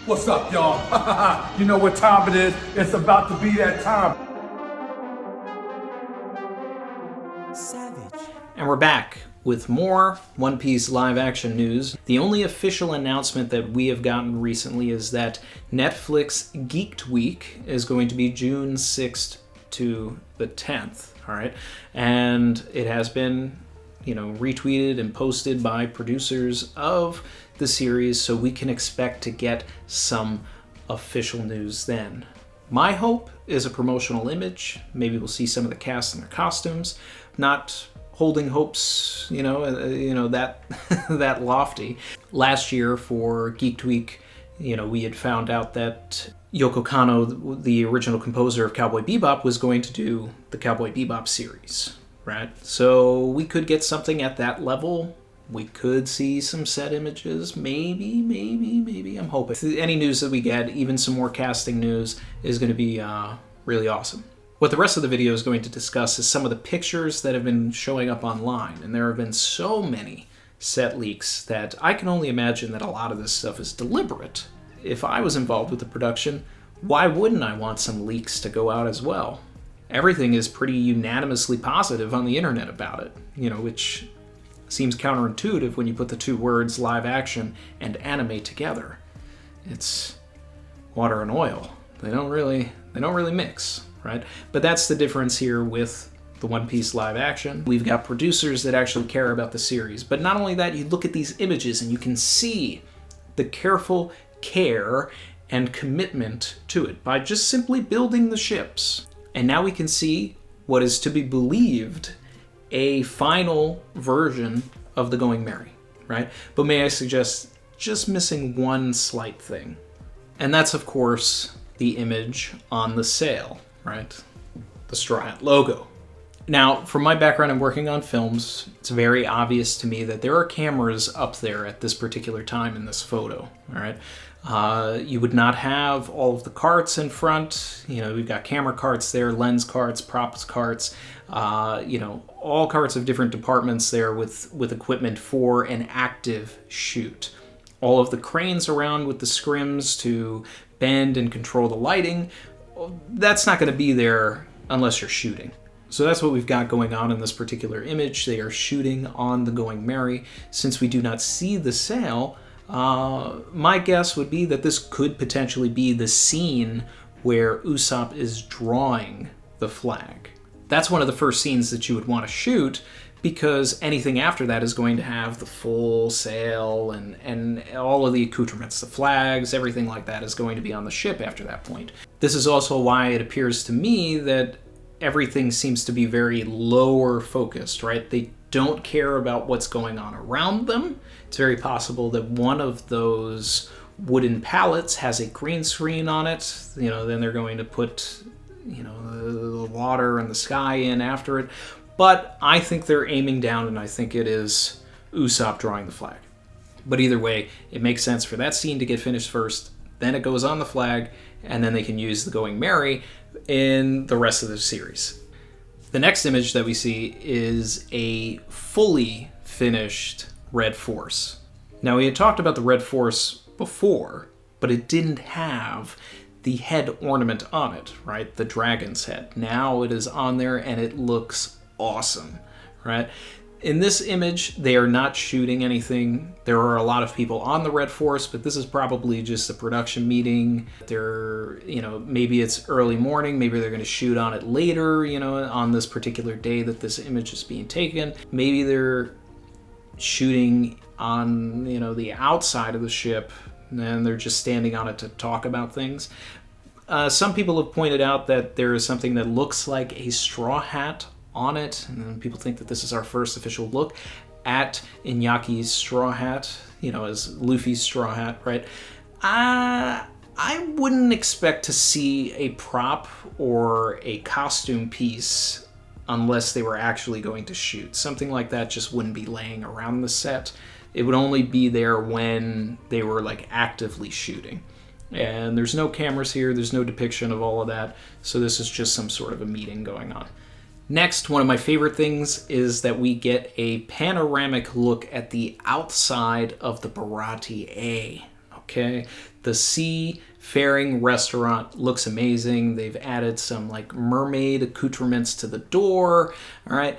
What's up, y'all? You know what time it is? It's about to be that time. Savage. And we're back with more One Piece live action news. The only official announcement that we have gotten recently is that Netflix Geeked Week is going to be June 6th to the 10th, all right? And it has been, retweeted and posted by producers of the series, so we can expect to get some official news then. My hope is a promotional image. Maybe we'll see some of the cast in their costumes. Not holding hopes, that that lofty. Last year for Geeked Week, we had found out that Yoko Kanno, the original composer of Cowboy Bebop, was going to do the Cowboy Bebop series, right? So we could get something at that level. We could see some set images, maybe, I'm hoping. Any news that we get, even some more casting news, is going to be really awesome. What the rest of the video is going to discuss is some of the pictures that have been showing up online, and there have been so many set leaks that I can only imagine that a lot of this stuff is deliberate. If I was involved with the production, why wouldn't I want some leaks to go out as well? Everything is pretty unanimously positive on the internet about it, which seems counterintuitive when you put the two words live action and anime together. It's water and oil. They don't really mix, right? But that's the difference here with the One Piece live action. We've got producers that actually care about the series. But not only that, you look at these images and you can see the careful care and commitment to it by just simply building the ships. And now we can see what is to be believed a final version of the Going Merry, right? But may I suggest just missing one slight thing. And that's, of course, the image on the sail, right? The Straw Hat logo. Now, from my background in working on films, it's very obvious to me that there are cameras up there at this particular time in this photo, all right? You would not have all of the carts in front. We've got camera carts there, lens carts, props carts, all carts of different departments there with equipment for an active shoot. All of the cranes around with the scrims to bend and control the lighting, that's not going to be there unless you're shooting. So that's what we've got going on in this particular image. They are shooting on the Going Merry. Since we do not see the sail, my guess would be that this could potentially be the scene where Usopp is drawing the flag. That's one of the first scenes that you would want to shoot, because anything after that is going to have the full sail and all of the accoutrements, the flags, everything like that is going to be on the ship after that point. This is also why it appears to me that everything seems to be very lower focused, right? They don't care about what's going on around them. It's very possible that one of those wooden pallets has a green screen on it. Then they're going to put, the water and the sky in after it. But I think they're aiming down, and I think it is Usopp drawing the flag. But either way, it makes sense for that scene to get finished first. Then it goes on the flag, and then they can use the Going Merry in the rest of the series. The next image that we see is a fully finished Red Force. Now, we had talked about the Red Force before, but it didn't have the head ornament on it, right? The dragon's head. Now it is on there, and it looks awesome, right? In this image, they are not shooting anything. There are a lot of people on the Red Force, but this is probably just a production meeting. Maybe it's early morning. Maybe they're going to shoot on it later, on this particular day that this image is being taken. Maybe they're shooting on, the outside of the ship, and they're just standing on it to talk about things. Some people have pointed out that there is something that looks like a straw hat on it, and people think that this is our first official look at Inyaki's straw hat, as Luffy's straw hat, right? I wouldn't expect to see a prop or a costume piece unless they were actually going to shoot. Something like that just wouldn't be laying around the set. It would only be there when they were actively shooting. And there's no cameras here, there's no depiction of all of that, so this is just some sort of a meeting going on. Next, one of my favorite things is that we get a panoramic look at the outside of the Baratie A. okay? The seafaring restaurant looks amazing. They've added some like mermaid accoutrements to the door, all right?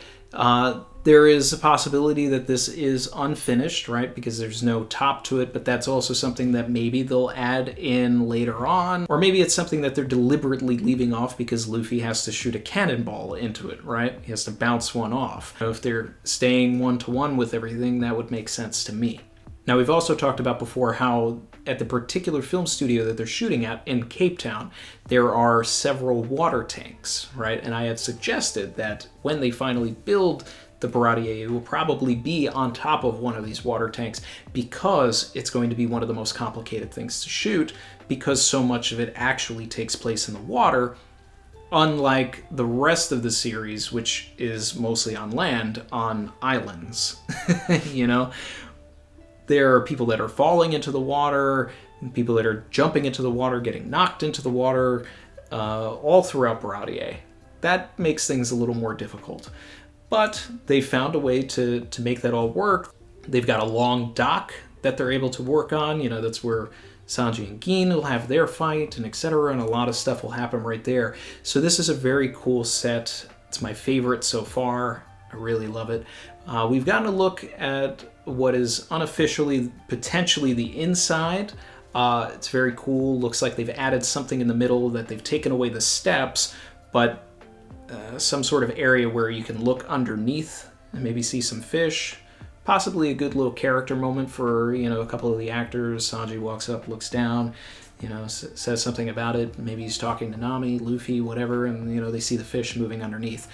There is a possibility that this is unfinished, right? Because there's no top to it, but that's also something that maybe they'll add in later on. Or maybe it's something that they're deliberately leaving off because Luffy has to shoot a cannonball into it, right? He has to bounce one off. If they're staying one-to-one with everything, that would make sense to me. Now, we've also talked about before how at the particular film studio that they're shooting at in Cape Town, there are several water tanks, right? And I had suggested that when they finally build the Baratie, it will probably be on top of one of these water tanks because it's going to be one of the most complicated things to shoot because so much of it actually takes place in the water, unlike the rest of the series, which is mostly on land, on islands, you know? There are people that are falling into the water, people that are jumping into the water, getting knocked into the water, all throughout Baratie. That makes things a little more difficult. But they found a way to make that all work. They've got a long dock that they're able to work on. You know, that's where Sanji and Gin will have their fight and etc. And a lot of stuff will happen right there. So this is a very cool set. It's my favorite so far. I really love it. We've gotten a look at what is unofficially potentially the inside. It's very cool. Looks like they've added something in the middle, that they've taken away the steps, but some sort of area where you can look underneath and maybe see some fish. Possibly a good little character moment for, you know, a couple of the actors. Sanji walks up, looks down, you know, says something about it. Maybe he's talking to Nami, Luffy, whatever, and, you know, they see the fish moving underneath.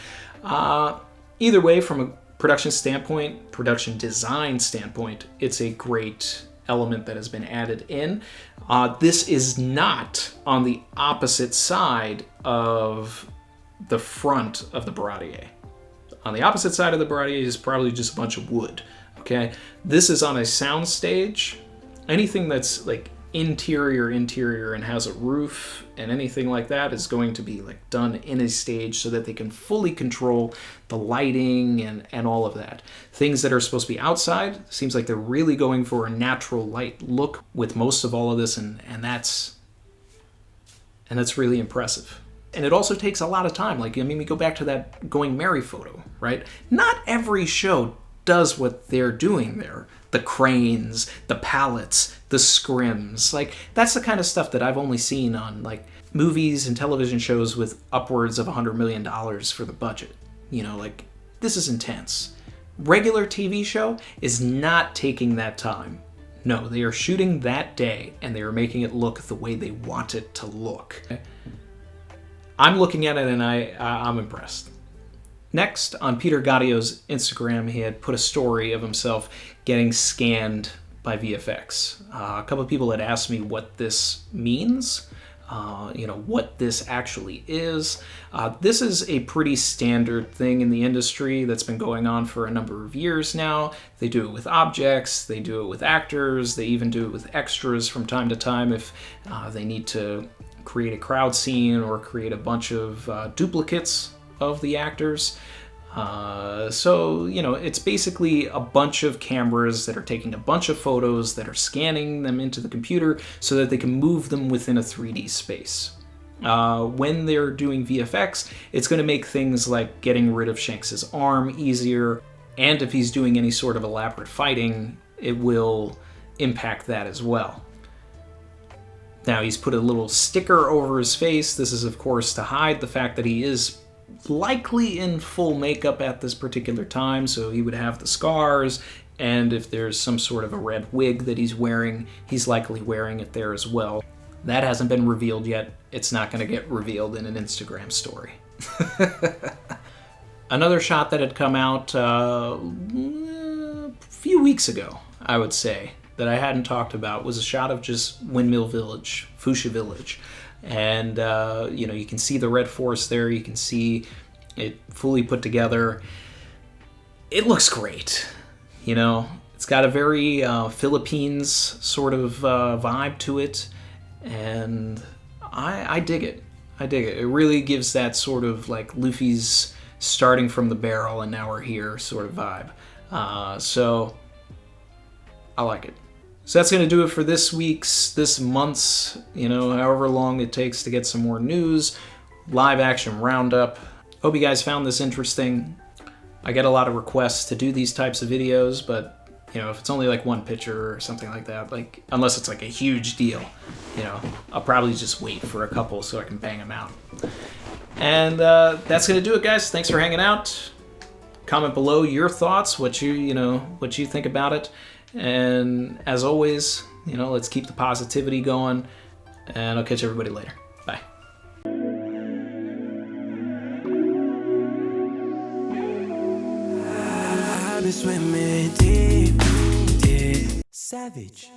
Either way, from a production standpoint, production design standpoint, it's a great element that has been added in. This is not on the opposite side of the front of the Baratie. On the opposite side of the Baratie is probably just a bunch of wood, okay? This is on a sound stage. Anything that's like interior and has a roof and anything like that is going to be like done in a stage so that they can fully control the lighting and all of that. Things that are supposed to be outside, seems like they're really going for a natural light look with most of all of this, and that's really impressive. And it also takes a lot of time. Like, I mean, we go back to that Going Merry photo, right? Not every show does what they're doing there. The cranes, the pallets, the scrims. Like, that's the kind of stuff that I've only seen on, like, movies and television shows with upwards of $100 million for the budget. You know, like, this is intense. Regular TV show is not taking that time. No, they are shooting that day, and they are making it look the way they want it to look. I'm looking at it, and I'm impressed. Next, on Peter Gaudio's Instagram, he had put a story of himself getting scanned by VFX. A couple of people had asked me what this means, what this actually is. This is a pretty standard thing in the industry that's been going on for a number of years now. They do it with objects, they do it with actors, they even do it with extras from time to time if they need to create a crowd scene or create a bunch of duplicates of the actors. So, it's basically a bunch of cameras that are taking a bunch of photos that are scanning them into the computer so that they can move them within a 3D space. When they're doing VFX, it's going to make things like getting rid of Shanks' arm easier, and if he's doing any sort of elaborate fighting, it will impact that as well. Now, he's put a little sticker over his face. This is, of course, to hide the fact that he is likely in full makeup at this particular time, so he would have the scars, and if there's some sort of a red wig that he's wearing, he's likely wearing it there as well. That hasn't been revealed yet. It's not going to get revealed in an Instagram story. Another shot that had come out a few weeks ago, I would say, that I hadn't talked about was a shot of just Windmill Village, Fuchsia Village. And, you can see the red forest there. You can see it fully put together. It looks great. It's got a very Philippines sort of vibe to it. And I dig it. I dig it. It really gives that sort of like Luffy's starting from the barrel and now we're here sort of vibe. So I like it. So that's going to do it for this month's, however long it takes to get some more news, live action roundup. Hope you guys found this interesting. I get a lot of requests to do these types of videos, but if it's only like one picture or something like that, like unless it's like a huge deal, I'll probably just wait for a couple so I can bang them out. And that's gonna do it, guys. Thanks for hanging out. Comment below your thoughts, what you think about it. And as always, let's keep the positivity going. And I'll catch everybody later. Bye. I've been swimming deep, deep. Savage.